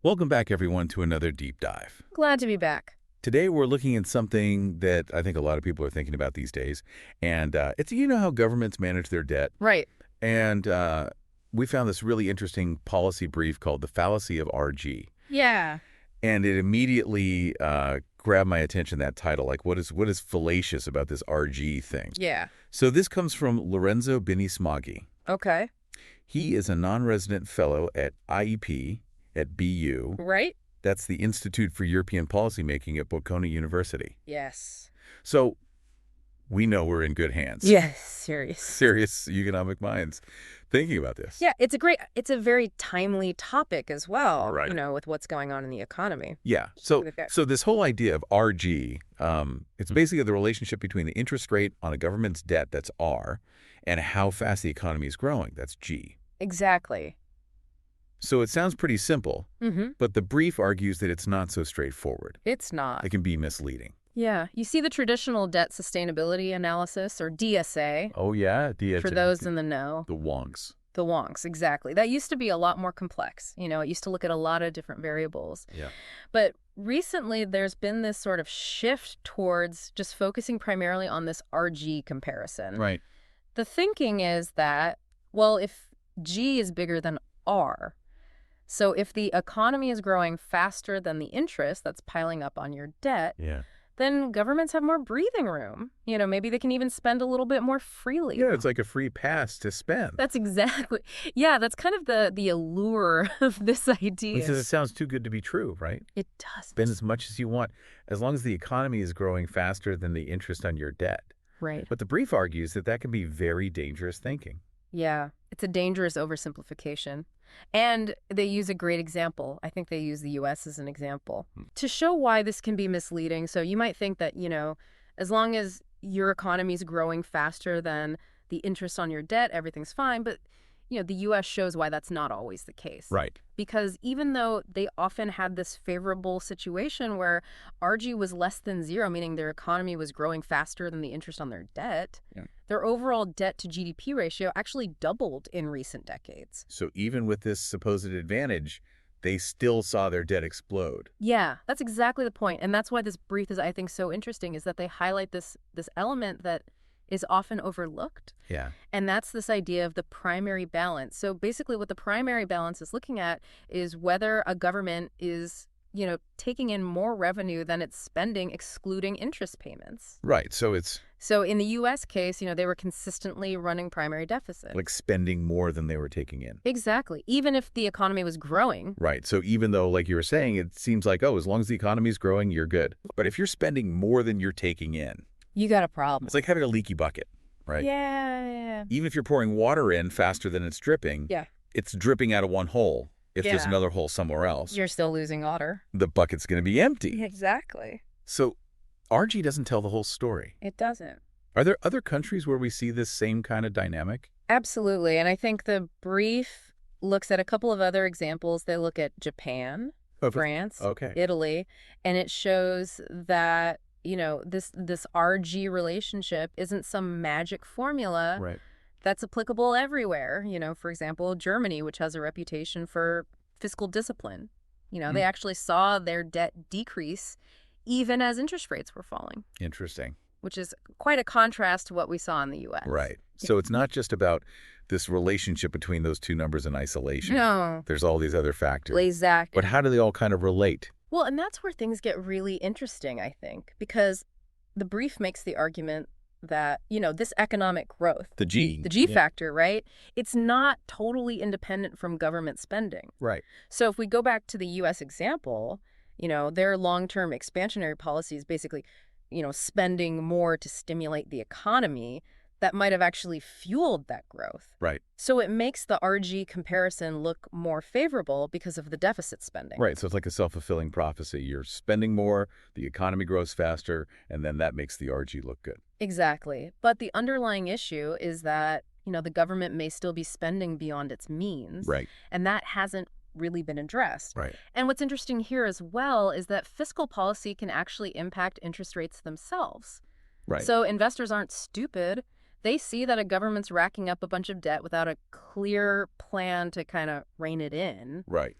Welcome back, everyone, to another deep dive. Glad to be back. Today, we're looking at something that I think a lot of people are thinking about these days, and it's how governments manage their debt. Right. And we found this really interesting policy brief called The Fallacy of RG. Yeah. And it immediately grabbed my attention, that title. Like, what is fallacious about this RG thing? Yeah. So this comes from Lorenzo Binismaghi. Okay. He is a non-resident fellow at IEP at BU. Right? That's the Institute for European Policymaking at Bocconi University. Yes. So we know we're in good hands. Yes, serious. Serious economic minds thinking about this. Yeah, it's a very timely topic as well, Right. With what's going on in the economy. Yeah. So this whole idea of RG, it's basically the relationship between the interest rate on a government's debt, that's R, and how fast the economy is growing, that's G. Exactly. So it sounds pretty simple, but the brief argues that it's not so straightforward. It's not. It can be misleading. Yeah. You see the traditional debt sustainability analysis, or DSA, Oh, yeah? for those in the know. The wonks. The wonks, exactly. That used to be a lot more complex. It used to look at a lot of different variables. Yeah. But recently, there's been this sort of shift towards just focusing primarily on this RG comparison. Right. The thinking is that, well, if G is bigger than R, so if the economy is growing faster than the interest that's piling up on your debt, Yeah. then governments have more breathing room. Maybe they can even spend a little bit more freely. Yeah, it's like a free pass to spend. That's exactly. Yeah, that's kind of the allure of this idea. Because it sounds too good to be true, right? It does. Spend as much as you want, as long as the economy is growing faster than the interest on your debt. Right. But the brief argues that that can be very dangerous thinking. Yeah, it's a dangerous oversimplification. And they use a great example. I think they use the U.S. as an example to show why this can be misleading. So you might think that, as long as your economy is growing faster than the interest on your debt, everything's fine. But, the U.S. shows why that's not always the case. Right. Because even though they often had this favorable situation where RG was less than zero, meaning their economy was growing faster than the interest on their debt, their overall debt to GDP ratio actually doubled in recent decades. So even with this supposed advantage, they still saw their debt explode. Yeah, that's exactly the point. And that's why this brief is, I think, so interesting, is that they highlight this element that is often overlooked. Yeah. And that's this idea of the primary balance. So basically what the primary balance is looking at is whether a government is, taking in more revenue than it's spending, excluding interest payments. Right. So in the U.S. case, they were consistently running primary deficit. like spending more than they were taking in. Exactly. Even if the economy was growing. Right. So even though, like you were saying, it seems like, as long as the economy is growing, you're good. But if you're spending more than you're taking in, You got a problem. it's like having a leaky bucket, right? Yeah. Even if you're pouring water in faster than it's dripping, it's dripping out of one hole. If there's another hole somewhere else, You're still losing water. the bucket's going to be empty. Exactly. So RG doesn't tell the whole story. It doesn't. Are there other countries where we see this same kind of dynamic? Absolutely. And I think the brief looks at a couple of other examples. They look at Japan, France, Italy, and it shows that, this RG relationship isn't some magic formula that's applicable everywhere. For example, Germany, which has a reputation for fiscal discipline. They actually saw their debt decrease even as interest rates were falling. Interesting. Which is quite a contrast to what we saw in the U.S. Right. So it's not just about this relationship between those two numbers in isolation. No. There's all these other factors. Exactly. But how do they all kind of relate? Well, and that's where things get really interesting, I think, because the brief makes the argument that, this economic growth, The G factor, right? It's not totally independent from government spending. Right. So if we go back to the U.S. example, their long-term expansionary policies basically, spending more to stimulate the economy, that might have actually fueled that growth. Right. So it makes the RG comparison look more favorable because of the deficit spending. Right. So it's like a self-fulfilling prophecy. You're spending more, the economy grows faster, and then that makes the RG look good. Exactly. But the underlying issue is that, the government may still be spending beyond its means. Right. And that hasn't really been addressed. Right. And what's interesting here as well is that fiscal policy can actually impact interest rates themselves. Right. So investors aren't stupid. They see that a government's racking up a bunch of debt without a clear plan to kind of rein it in. Right.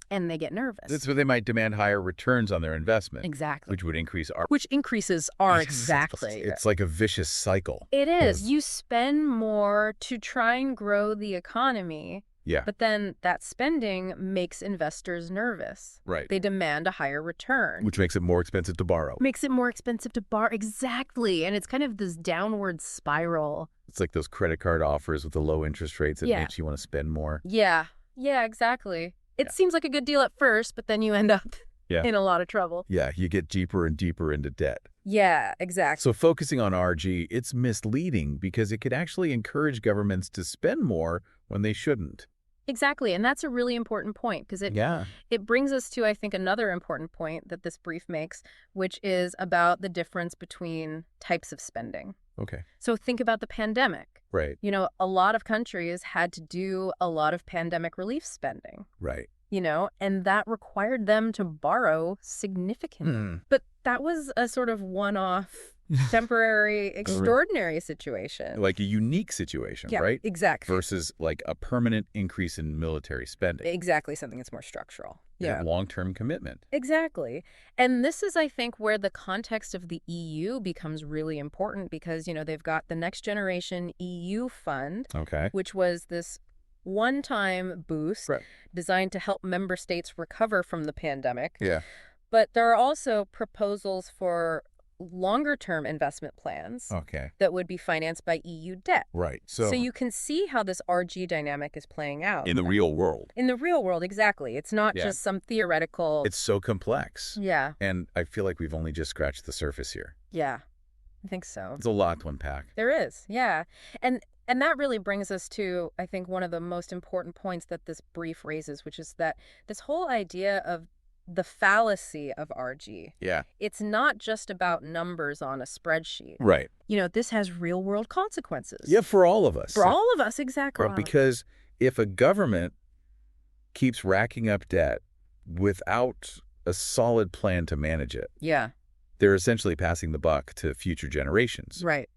And they get nervous. That's where they might demand higher returns on their investment. Exactly. Which would increase our... Which increases our exactly. It's like a vicious cycle. It is. You spend more to try and grow the economy. Yeah. But then that spending makes investors nervous. Right. They demand a higher return. Which makes it more expensive to borrow. Makes it more expensive to borrow. Exactly. And it's kind of this downward spiral. It's like those credit card offers with the low interest rates that makes you want to spend more. Yeah. Yeah, exactly. It seems like a good deal at first, but then you end up in a lot of trouble. Yeah, you get deeper and deeper into debt. Yeah, exactly. So focusing on RG, it's misleading because it could actually encourage governments to spend more when they shouldn't. Exactly, and that's a really important point because it brings us to, I think, another important point that this brief makes, which is about the difference between types of spending. Okay. So think about the pandemic. Right. You know, a lot of countries had to do a lot of pandemic relief spending. Right. You know, and that required them to borrow significantly. But that was a sort of one-off, temporary, extraordinary situation. Like a unique situation, right? Exactly. Versus like a permanent increase in military spending. Exactly, something that's more structural. Yeah. Long-term commitment. Exactly. And this is, I think, where the context of the EU becomes really important because, you know, they've got the Next Generation EU Fund, which was this one-time boost designed to help member states recover from the pandemic. Yeah. But there are also proposals for longer-term investment plans that would be financed by EU debt. Right. So you can see how this RG dynamic is playing out. In the real world. In the real world, exactly. It's not just some theoretical... It's so complex. Yeah. And I feel like we've only just scratched the surface here. Yeah, I think so. There's a lot to unpack. There is, yeah. And that really brings us to, I think, one of the most important points that this brief raises, which is that this whole idea of the fallacy of RG. Yeah. It's not just about numbers on a spreadsheet. Right. You know, this has real-world consequences. Yeah, for all of us. For all of us, exactly. Because if a government keeps racking up debt without a solid plan to manage it, they're essentially passing the buck to future generations. Right.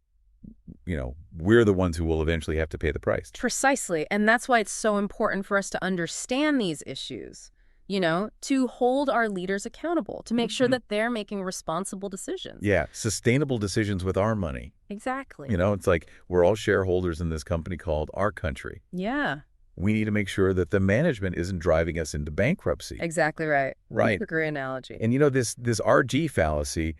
You know, we're the ones who will eventually have to pay the price. Precisely. And that's why it's so important for us to understand these issues, you know, to hold our leaders accountable, to make sure that they're making responsible decisions. Yeah, sustainable decisions with our money. Exactly. You know, it's like we're all shareholders in this company called Our Country. Yeah. We need to make sure that the management isn't driving us into bankruptcy. Exactly right. Right. That's a great analogy. And, you know, this RG fallacy,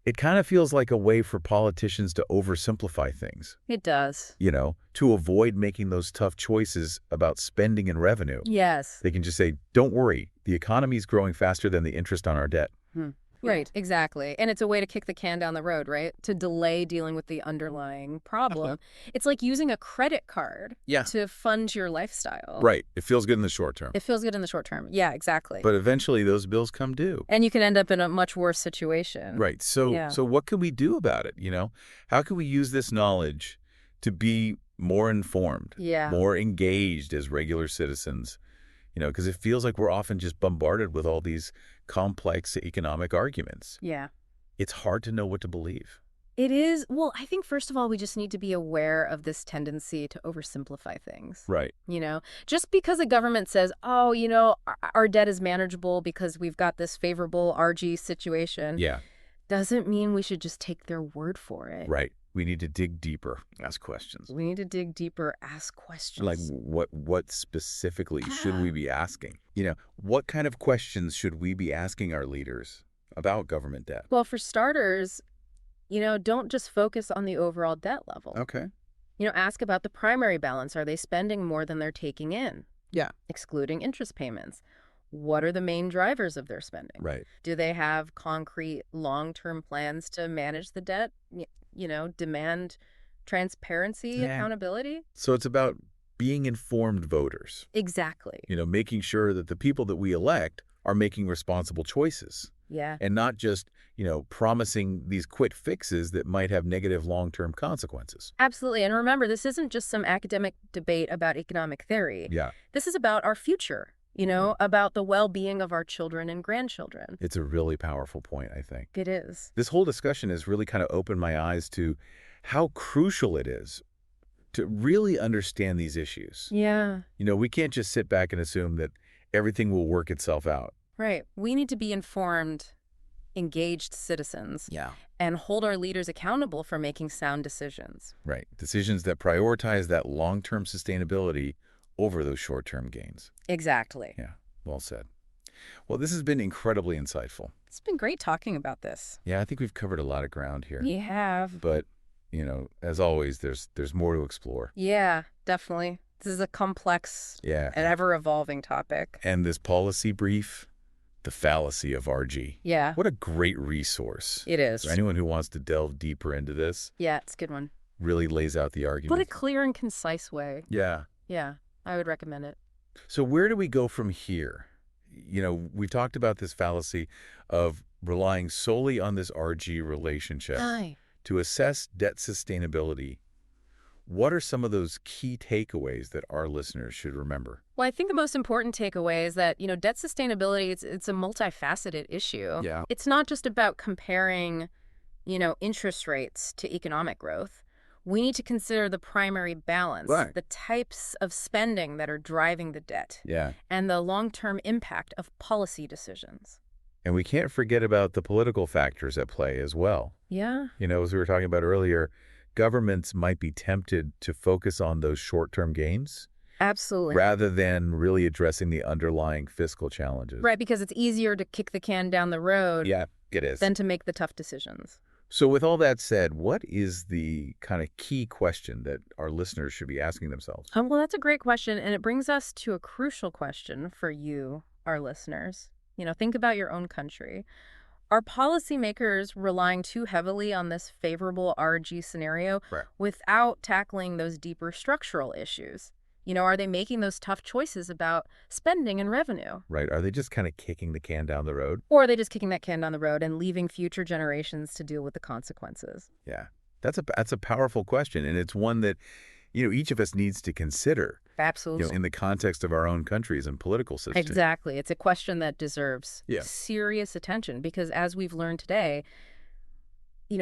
it kind of feels like a way for politicians to oversimplify things. It does. You know, to avoid making those tough choices about spending and revenue. Yes. They can just say, don't worry, the economy is growing faster than the interest on our debt. Right, exactly. And it's a way to kick the can down the road, right? To delay dealing with the underlying problem. It's like using a credit card to fund your lifestyle. Right. It feels good in the short term. It feels good in the short term. Yeah, exactly. But eventually those bills come due. And you can end up in a much worse situation. Right. So what can we do about it, you know? How can we use this knowledge to be more informed, more engaged as regular citizens? You know, because it feels like we're often just bombarded with all these complex economic arguments. Yeah. It's hard to know what to believe. It is. Well, I think, first of all, we just need to be aware of this tendency to oversimplify things. Right. You know, just because a government says, oh, you know, our debt is manageable because we've got this favorable RG situation. Yeah. Doesn't mean we should just take their word for it. Right. We need to dig deeper, ask questions. We need to dig deeper, ask questions. Like what specifically should we be asking? You know, what kind of questions should we be asking our leaders about government debt? Well, for starters, you know, don't just focus on the overall debt level. Okay. You know, ask about the primary balance. Are they spending more than they're taking in? Yeah. Excluding interest payments. What are the main drivers of their spending? Right. Do they have concrete long-term plans to manage the debt? You know, demand transparency, accountability? So it's about being informed voters. Exactly. You know, making sure that the people that we elect are making responsible choices. Yeah. And not just, you know, promising these quick fixes that might have negative long-term consequences. Absolutely. And remember, this isn't just some academic debate about economic theory. Yeah. This is about our future. You know, about the well-being of our children and grandchildren. It's a really powerful point, I think. It is. This whole discussion has really kind of opened my eyes to how crucial it is to really understand these issues. Yeah. You know, we can't just sit back and assume that everything will work itself out. Right. We need to be informed, engaged citizens. Yeah. And hold our leaders accountable for making sound decisions. Right. Decisions that prioritize that long-term sustainability over those short-term gains. Exactly. Yeah. Well said. Well, this has been incredibly insightful. It's been great talking about this. Yeah, I think we've covered a lot of ground here. We have. But, as always, there's more to explore. Yeah, definitely. This is a complex and ever-evolving topic. And this policy brief, The Fallacy of RG. Yeah. What a great resource. It is. For anyone who wants to delve deeper into this. Yeah, it's a good one. Really lays out the argument. But a clear and concise way. Yeah. Yeah, I would recommend it. So where do we go from here? We talked about this fallacy of relying solely on this RG relationship to assess debt sustainability. What are some of those key takeaways that our listeners should remember? Well, I think the most important takeaway is that, debt sustainability, it's a multifaceted issue. Yeah. It's not just about comparing, interest rates to economic growth. We need to consider the primary balance, the types of spending that are driving the debt, and the long-term impact of policy decisions. And we can't forget about the political factors at play as well. Yeah. As we were talking about earlier, governments might be tempted to focus on those short-term gains. Absolutely. Rather than really addressing the underlying fiscal challenges. Right, because it's easier to kick the can down the road it is. Than to make the tough decisions. So with all that said, what is the kind of key question that our listeners should be asking themselves? Well, that's a great question, and it brings us to a crucial question for you, our listeners. Think about your own country. Are policymakers relying too heavily on this favorable RG scenario without tackling those deeper structural issues? Are they making those tough choices about spending and revenue? Right. Are they just kind of kicking the can down the road? Or are they just kicking that can down the road and leaving future generations to deal with the consequences? Yeah. That's a powerful question, and it's one that, each of us needs to consider. Absolutely. In the context of our own countries and political systems. Exactly. It's a question that deserves serious attention because as we've learned today,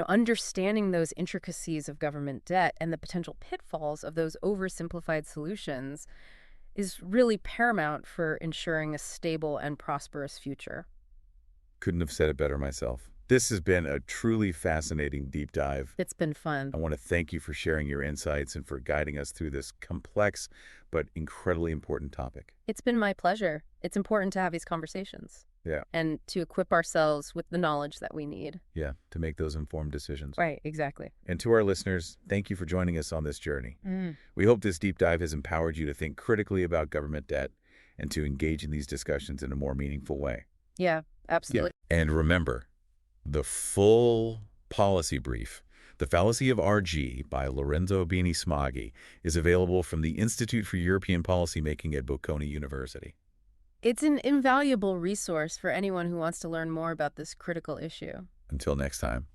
understanding those intricacies of government debt and the potential pitfalls of those oversimplified solutions is really paramount for ensuring a stable and prosperous future. Couldn't have said it better myself. This has been a truly fascinating deep dive. It's been fun. I want to thank you for sharing your insights and for guiding us through this complex but incredibly important topic. It's been my pleasure. It's important to have these conversations. Yeah. And to equip ourselves with the knowledge that we need. Yeah, to make those informed decisions. Right, exactly. And to our listeners, thank you for joining us on this journey. We hope this deep dive has empowered you to think critically about government debt and to engage in these discussions in a more meaningful way. Yeah, absolutely. Yeah. And remember, the full policy brief, The Fallacy of RG by Lorenzo Bini-Smaghi, is available from the Institute for European Policymaking at Bocconi University. It's an invaluable resource for anyone who wants to learn more about this critical issue. Until next time,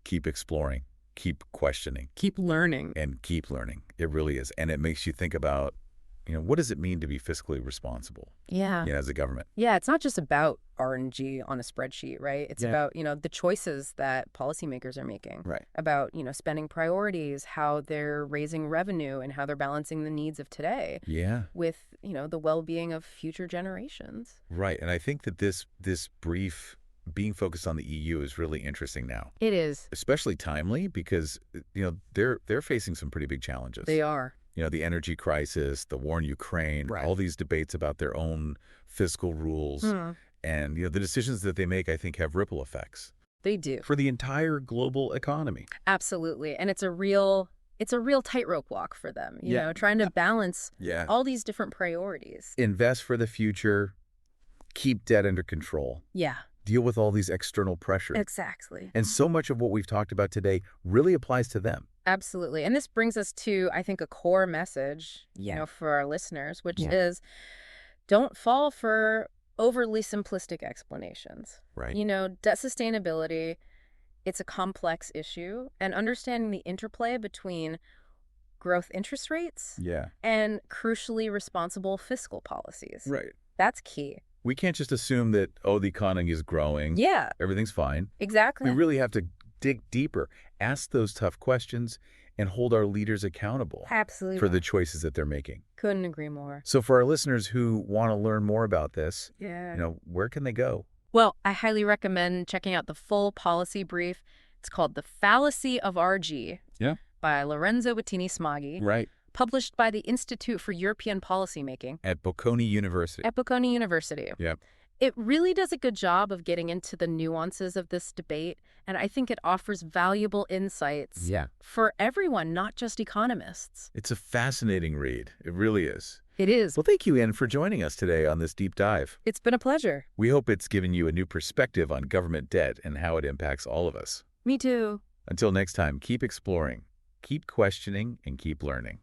keep exploring, keep questioning. Keep learning. And keep learning. It really is. And it makes you think about, what does it mean to be fiscally responsible? Yeah. As a government. Yeah, it's not just about R&G on a spreadsheet, right? It's about, the choices that policymakers are making. Right. About, spending priorities, how they're raising revenue and how they're balancing the needs of today. Yeah. With, the well-being of future generations. Right. And I think that this brief being focused on the EU is really interesting now. It is. Especially timely because, they're facing some pretty big challenges. They are. The energy crisis, the war in Ukraine, all these debates about their own fiscal rules. And, the decisions that they make, I think, have ripple effects. They do. For the entire global economy. Absolutely. And it's a real tightrope walk for them, trying to balance all these different priorities. Invest for the future, keep debt under control. Yeah. Deal with all these external pressures. Exactly. And so much of what we've talked about today really applies to them. Absolutely. And this brings us to, I think, a core message, for our listeners, which is don't fall for overly simplistic explanations. Right. Debt sustainability, it's a complex issue, and understanding the interplay between growth interest rates and crucially responsible fiscal policies. Right. That's key. We can't just assume that, the economy is growing. Yeah. Everything's fine. Exactly. We really have to dig deeper, ask those tough questions, and hold our leaders accountable Absolutely. for the choices that they're making. Couldn't agree more. So for our listeners who want to learn more about this, Yeah. Where can they go? Well, I highly recommend checking out the full policy brief. It's called The Fallacy of RG by Lorenzo Bettini-Smaghi. Right. Published by the Institute for European Policymaking. At Bocconi University. At Bocconi University. Yep. It really does a good job of getting into the nuances of this debate, and I think it offers valuable insights for everyone, not just economists. It's a fascinating read. It really is. It is. Well, thank you, Anne, for joining us today on this deep dive. It's been a pleasure. We hope it's given you a new perspective on government debt and how it impacts all of us. Me too. Until next time, keep exploring, keep questioning, and keep learning.